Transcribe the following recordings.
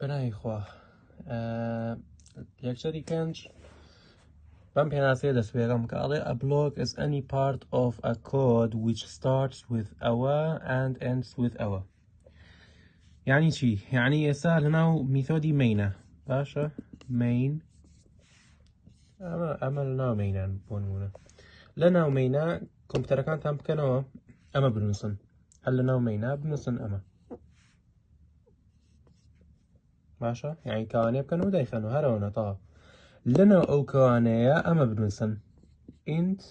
بنای خوا یەکسەری پێنج بەم پێناسەیە دەست پێەکەم کە ئەڵێ a block is any part of a code which starts with ئەوە and ends with ئەوە. یعنی چی؟ یعنی ئێستا لەناو میثۆدی مینە باشە main ئەمە لەناو مینان بۆ نمونە لەناو مینە کۆمپیوتەرەکانتان بکەنەوە ئەمە بنووسن هەر لەناو مینە بنووسن ئەمە باشە یعنی کاوانێ بکەنەوە دایخەنەوە هەرەوەنە تاوا لەناو ئەو کەوانەیە ئەمە بنووسن int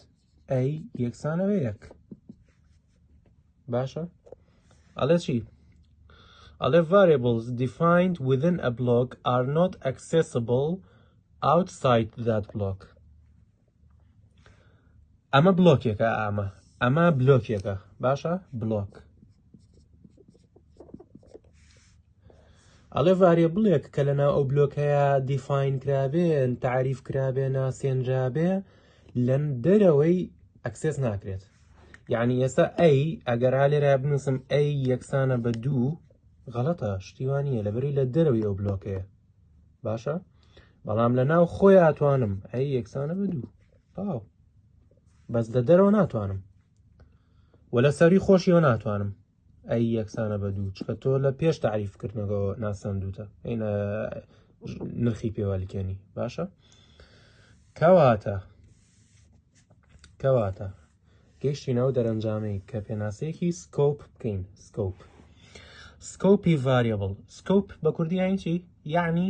a یەکسانە بە یەک باشە ئەڵێ چی؟ ئەڵێ variables defined within a block are not accessible outside that block. ئەمە بلۆکێکە ئەمە بلۆکێکە باشە بلۆک ئەڵێ ڤاریبڵێک کە لەناو ئەو بلۆکەیە دیفاین کرابێ تعریف کرابێ ناسێنرابێ لە دەرەوەی ئەکسێس ناکرێت یعنی ئێستا ئەی ئەگەرا لێرە بنووسم ئەی یەکسانە بە دوو غەڵەتە شتیوانیە لەبەری لە دەرەوەی ئەو بلۆکەیە باشە بەڵام لەناو خۆی ئاتوانم ئەی یەکسانە بە دوو تاو بەس لە دەرەوە ناتوانم و لە سەری خۆشیەوە ناتوانم ئەی یەکسانە بە دوو چکە تۆ لە پێش تعریفکردنەوە ناسەندوتە عینە نرخی پێوەلیکێنی باشە کەواتە گەیشتینەوە دەرەنجامەی کە پێناسەیەکی سکۆپ بکەین سکۆپی ڤاریبڵ سکۆپ بە کوردی یانی چی؟ یعنی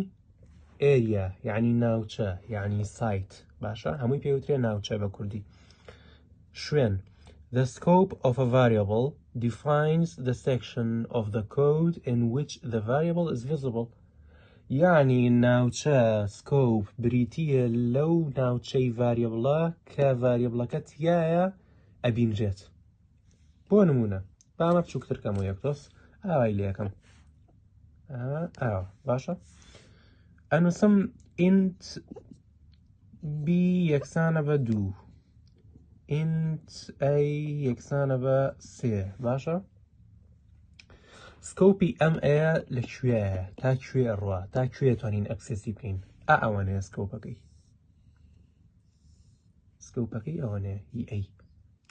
ئێریا یعنی ناوچە یعنی سایت باشە هەمووی پێوترێ ناوچە بە کوردی شوێن The scope of a variable defines the section of the code in which the variable is visible. يعني ناوچە scope بریتیە لەو ناوچەی variable کە variable تیایە ئەبینرێت بۆ نمونە بامە بچووکترکەم و یەکتۆس ئاوای لێەکەم ئاوا باشە ئەنووسم int b یەکسانە بە دوو int a یەکسانە بە سێ باشە سکۆپی ئەم ئەیە لەکوێیە تا کوێ ڕوا تا کوێ توانین ئەکسێسی بکەین ئەوانەیە سکۆپەکەی ئەوانەیە هی ئەی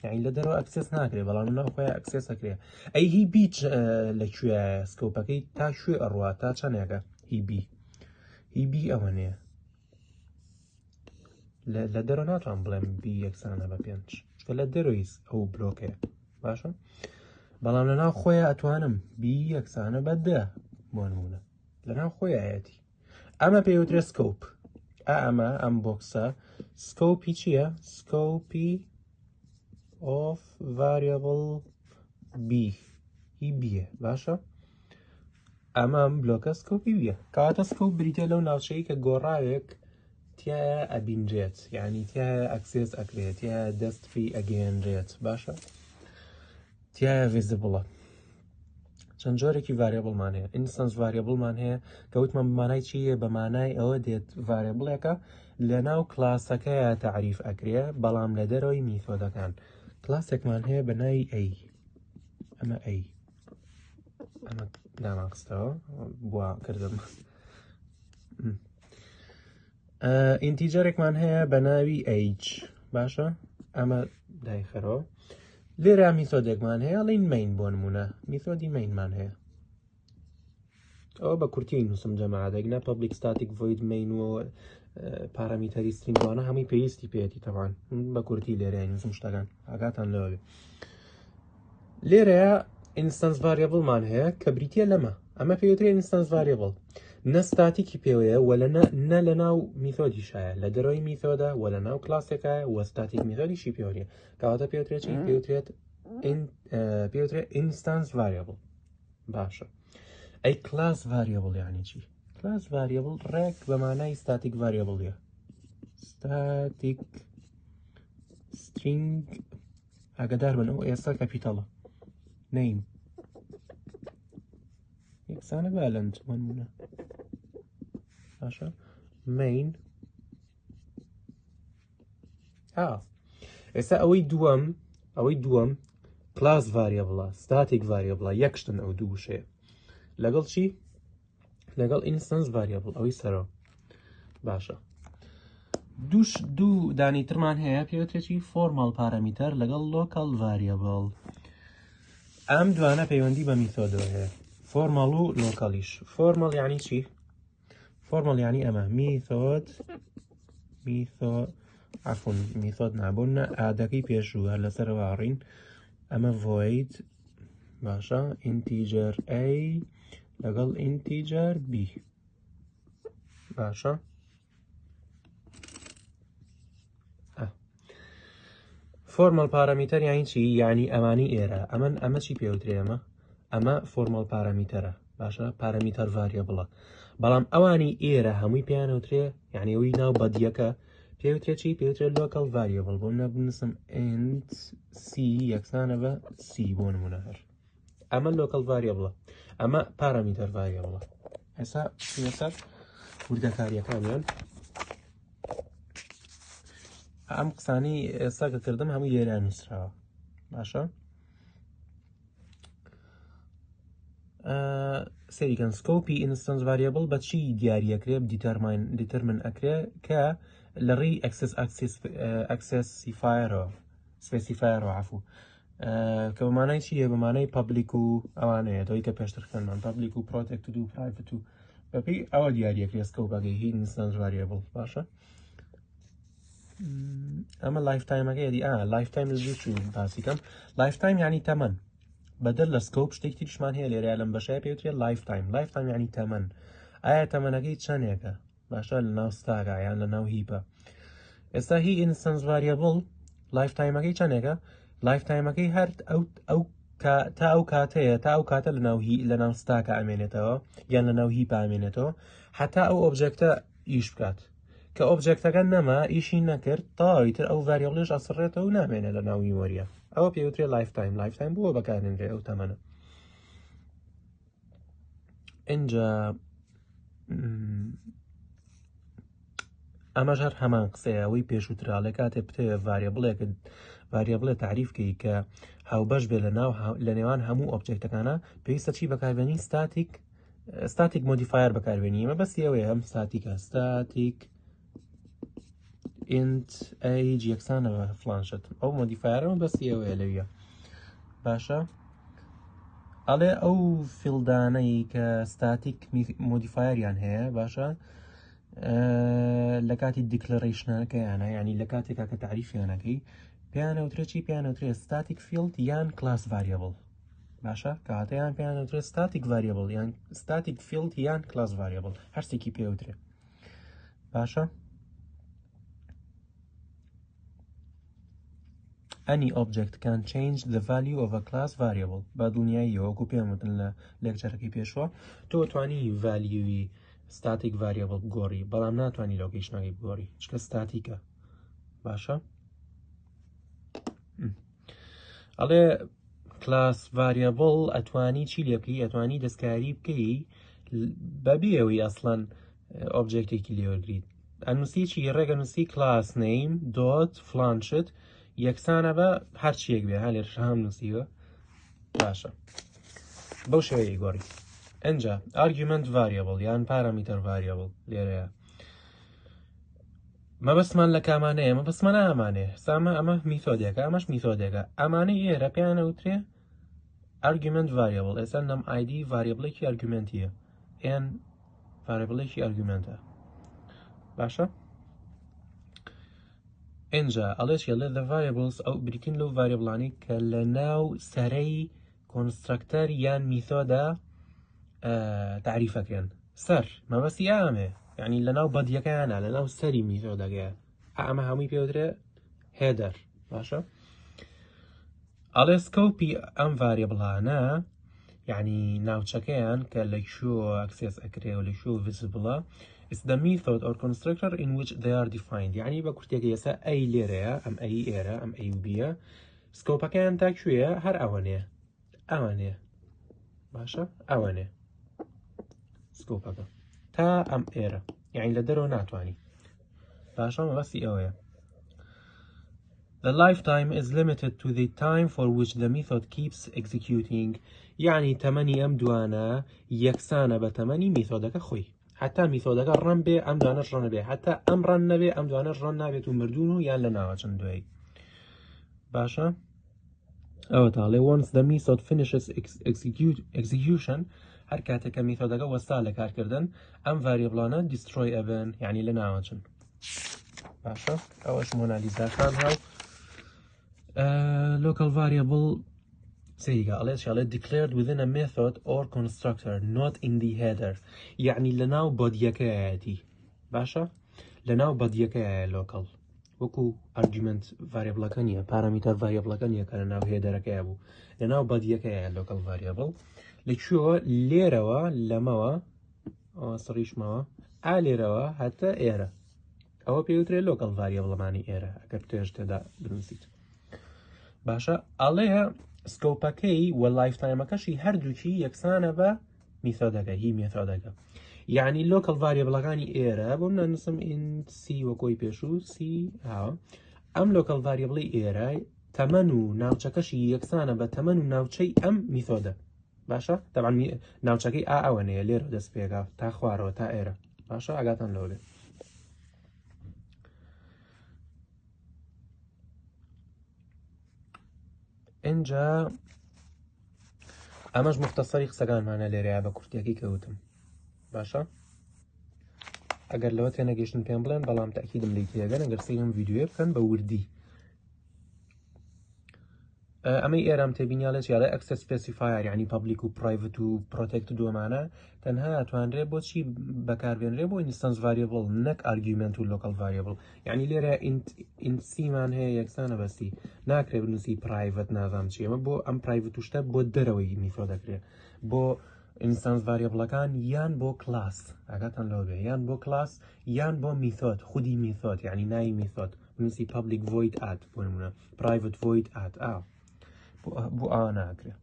یعنی لە دەرەوە ئەکسێس ناکرێت بەڵام ناوخۆیان ئەکسێس ئەکرێ ئەی هی بیچ لەکوێیە سکۆپەکەی تا کوێ ئەڕوا تا چەندێکە هی بی ئەوانەیە لە دەرەوە ناتوان بڵێم بی یەکسانە بە پێنج چکە لە دەرەوەی ئەو بلۆکەیە باشە بەڵام لەناو خۆیان ئەتوانم بی یەکسانە بە دە بۆ نمونە لەناو خۆی ئاەتی ئەمە پێوترێ سکۆپ ئەم بۆکسە سکۆپی چییە؟ سکۆپی of variable b هی بیە باشە ئەمەم بلۆکە سکۆپی بیە کەواتە سکۆپ بریتە لەو ناوچەی کە گۆڕاوێک تایە ئەبینرێت یعنی تایە ئەکسێس ئەکرێت تایە دەست پێی ئەگەێنرێت باشە تایە ڤیزیبڵە چەند جۆرێکی ڤاریبڵمان هەیە ئینستانس ڤاریبڵمان هەیە کە وتمان بەمانای چیە بەمانای ئەوە دێت ڤاریبڵێکە لەناو کلاسەکەیە تعریف ئەکرێ بەڵام لە دەرەوەی میثۆدەکان کلاسێکمان هەیە بە ناوی ئەی ئەمە داماخستەوە بوا کردم ئینتیجەرێکمان هەیە بە ناوی h باشە ئەمە دایخەرەوە لێرە میثۆدێکمان هەیە ئەڵێن مین بۆ نمونە میثۆدی مینمان هەیە ئەوە بە کورتی نووسم جەماعەتێکنا پەبلیک ستاتیک ڤۆید مین و پارەمیتەری سترینگوانە هەمووی پێویستی پێێتی تەوان بە کورتی لێرە نووسم شتەکان ئاگاتان لەوە لێرەیە ئینستانس ڤاریبڵمان هەیە کە بریتە لەمە ئەمە پێوترێ ئینستانس ڤاریبڵ نە ستاتیکی پێوەیە وە نە لە ناو میثۆدیشایە لە دەرەوەی میثۆدە وە لە ناو کلاسێکە وە ستاتیک میثۆدیشی پێوەریە کەواتە پێوترێت چی پێوترێت ئینستانس ڤاریبڵ باشە ئەی کلاس ڤاریبڵ یعنی چی کلاس ڤاریبڵ ڕێک بەمانای ستاتیک ڤاریبڵیە ستاتیک سترینگ ئاگادار بن ئەو ئێستا کەپیتەڵە نەیم یەکسانە بالند نمونە باشە مین ئێستا ئەوەی دووەم کلاس ڤاریبڵە ستاتیک ڤاریبڵە یەکشتن ئەو دوو وشەیە لەگەڵ چی لەگەڵ instance variable ئەوەی سەرەوە باشە دوو دانی ترمان هەیە پێوتێکی formal parameter لەگەڵ local variable ئەم دوانە پەیوەندی بە میثۆدەوە هەیە formal و localiش formal یعنی چی؟ formal یعنی ئەمە میثۆد نابوون ئادەکەی پێشوو هەر لەسەرەوە ڕین ئەمە void باشە integer a لەگەڵ integer b باشە formal parameter یعنی چی؟ یعنی ئەمانی ئێرە ئەمە چی پێوترێ ئەمە formal parameterە باشە parameter variable بەڵام ئەوانی ئێرە هەمووی پێیانەوترێ یعنی ئەوی ناو بەدیەکە پێوترێ چی پێوترێت local variable بۆ نەبنووسم int c یەکسانە بە c بۆ نمونە هەر ئەمە local variable ئەمە parameter variable ئێستا لەسەر وردەکاریەکانیان ئەم قسانی ئێستا کە کردم هەموو لێرە نووسراوە باشە سەریکەن سکۆپی instance variable بە چی دیاریەکرێ determine ئەکرێ کە لە ڕێی specifierەوە عفو کە بەمانای چیە بەمانەی public و ئەوانەیە تۆی کە پێشتر خوێنمان public و protected و private و بەپێی ئەوە دیاریەکرێ سکۆپەکەی هی instance variable باشە ئەمە لایفتایمەکەی دی لایفتایم لەزوو چوو باسیکەم لایفتایم یعنی تەمەن بەدەر لە سکۆپ شتێکی تریشمان هەیە لێرە لەم بەشەیە پێوترێت لایفتایم یعنی تەمەن ئایا تەمەنەکەی چەندێکە باشە لە ناو ستاکە یان لە ناو هیپە ئێستا هی instance variable لایفتایمەکەی چەندێکە لایفتایمەکەی هەر تا ئەو کاتەیە تا ئەو کاتە لە ناو ستاکە ئەمێنێتەوە یان لە ناو هیپە ئەمێنێتەوە هەتا ئەو ئۆبجێکتە ئیش بکات کە ئۆبجێکتەکە نەما ئیشی نەکرد تاویتر ئەو ڤاریابلش ئەسڕێتەوە و نامێنێت لە ناو میمۆریە ئەوە پێوترێت لایفتایم بووە بەکارهێنرێ ئەو تەمەنە اینجا ئەمەش هەر هەمان قسەیە ئەوەی پێشووتراڵێ کاتێ بتەوێت ڤاریابلێ تعریفکەی کە هاوبەش بێ لە نێوان هەموو ئۆبجێکتەکانە پێویستە چی بەکاربێنی ستاتیک مۆدیفایر بەکاربێنی ئەمە بەستی ئەوەیە ئەم ستاتیکە ستاتیک int age یەکسانە بە فلانشت ئەو مۆدیفایرەوە بەستی ئەوەیە لەویە باشە ئەڵێ ئەو فیلدانەی کە ستاتیک مۆدیفایریان هەیە باشە لە کاتی دیکلەرەیشنەکەیانە ینی لە کاتێکا کە تعریفیانەکەی پێیانەوترێت چی پێیانەوترێت ستاتیک فیلد یان کلاس ڤاریابل باشە کاتەیان پێیانەوترێت ستاتیک ڤاریابل یان ستاتیک فیلد یان کلاس ڤاریابل هەرسێکی پێوترێت باشە Any object can change the value of a class variable با دنیای وەکو پێم وتن لە لێکچەرەکەی پێشوە تۆ توانی valueی static variable بگۆڕی بەڵام ناتوانانی لۆکیشنەکەی بگۆڕی چکە ستاتیکە باشە ئەڵێ class variable ئەتوانی چی لێ بکەی ئەتوانی دەستکاری بکەی بەبێەوەی ئەسڵەن ئۆبجێکتێکی لێوەرگریت ئەنووسی چی ڕێگە نووسی class name dot flanchit یەکسانە بە هەرچیەک بێ ها لێرش هەم نووسیوە باشە بەو شێوەیە گۆڕی ئەنجا argument variable یان parameter variable لێرەیە مەبەستمان لە کامانەیە مەبەستمانە ئەمانێ سامە ئەمە میثۆدێکە ئەمەش میثۆدێکە ئەمانەی ئێرە پێیانەوترێ argument variable ئێستا نەم id variableێکی argumentیە n variableێکی argumentە باشە اینجا ئەڵێشیە لە the variables ئەو بریتین لەو ڤاریابڵانی کە لە ناو سەرەی کۆنسترکتەر یان میثۆدا تعریفەکەن سەر مەبەستی ئامێ یعنی لە ناو بەدیەکەیانە لە ناو سەری میثۆدەکەیە ئەمە هەمووی پێوترێ هێدەر باشە ئەڵێ سکۆپی ئەم ڤاریابڵانە یعنی ناوچەکەیان کە لەکوێ ئەکسێس ئەکرێ و لەکوێ ڤیزیبڵە is the method or constructor in which they are defined یعنی بە کورتێکە ئێستا ئەی لێرەیە ئەم ئەی ئێرە ئەم ئەی بیە سکۆپەکەیان تا کوێیە هەر ئەوەنێ باشە ئەوەنێ سکۆپەکە تا ئەم ئێرە یعنی لە دەرەوە ناتوانانی باشە مەبەستی ئەوەیە The lifetime is limited to the time for which the method keeps executing. يعني تمني أم دوانا يكسانا بتمني ميثودك خوي حتى ميثودك رن بي أم دوانش رن بي حتى أم رن بي أم دوانش رن بي ومردونه يان لناوچن دوي باشا أو تعالى once the method finishes execution هر كاتك ميثودك وصل لك هركردن أم variableنا destroy أبن يعني لناوچن باشا أوش موناليزا كان هاو local variable عليه declared within a method or constructor not in the header يعني لناو بديكاتي باشا لناو بديكا local وكو argument variable كانيا parameter variable كانيا كان ناو header كابو لناو بديكا local variable لشو ليروا لموا صريش موا ليروا حتى إيرا أو بيوتري local variable معني إيرا أكر تجتدا بنسيت باشا عليها سكوباكي واللايفتايمكشي هردوشي يكسانه با ميثودك هي ميثودك يعني اللوكال فاريبل كاني ايرا بمنا نسم ان سي وكوي بيشو سي ها ام لوكال فاريبل ايرا تمنو ناوچكشي يكسانه با تمنو ناوچي ام ميثوده باشا طبعا ناوچكي اوانه ليرو دس بيغا تا خوارو تا ايرا باشا اگاتن لوله اینجا ئەمەش مختصری قسەکانمانە لێرەیە بە کورتیەکەی کەوتم باشە ئەگەر لەوە تێنەگەیشتن پێم بڵێن بەڵام تاکیدم لێی تێگەن ئەگەر سەیرم ڤیدیۆیە بکەن بە وردی ئەمەی ئێرام تێبینیاڵێت یاڵێ ئەکسس سپێسیفایر یعنی پەبلیک و پرایڤەت و پرۆتێکت دووەمانە تەنها ئەتوانرێت بۆچی بەکاربێنرێ بۆ ئینستەنس ڤاریبڵ نەک ئارگیومنت و لۆکەڵ ڤاریبڵ یعنی لێرە ئینسیمان هەیە یەکسانە بەستی ناکرێت بنووسی پرایڤەت نازانم چی ئەمە بۆ ئەم پرایڤەت و شتە بۆ دەرەوەی میفۆ دەکرێت بۆ ئینستەنس ڤاریبڵەکان یان بۆ کلاس ئاگاتان لەوە بێ یان بۆ کلاس یان بۆ میثۆد خودی میثۆد یعنی ناوی میثۆد بنووسی پەبلیک ڤۆید ئات بۆ نمونە پرایڤەت ڤۆید ئات بۆ ئاوا ناکرێت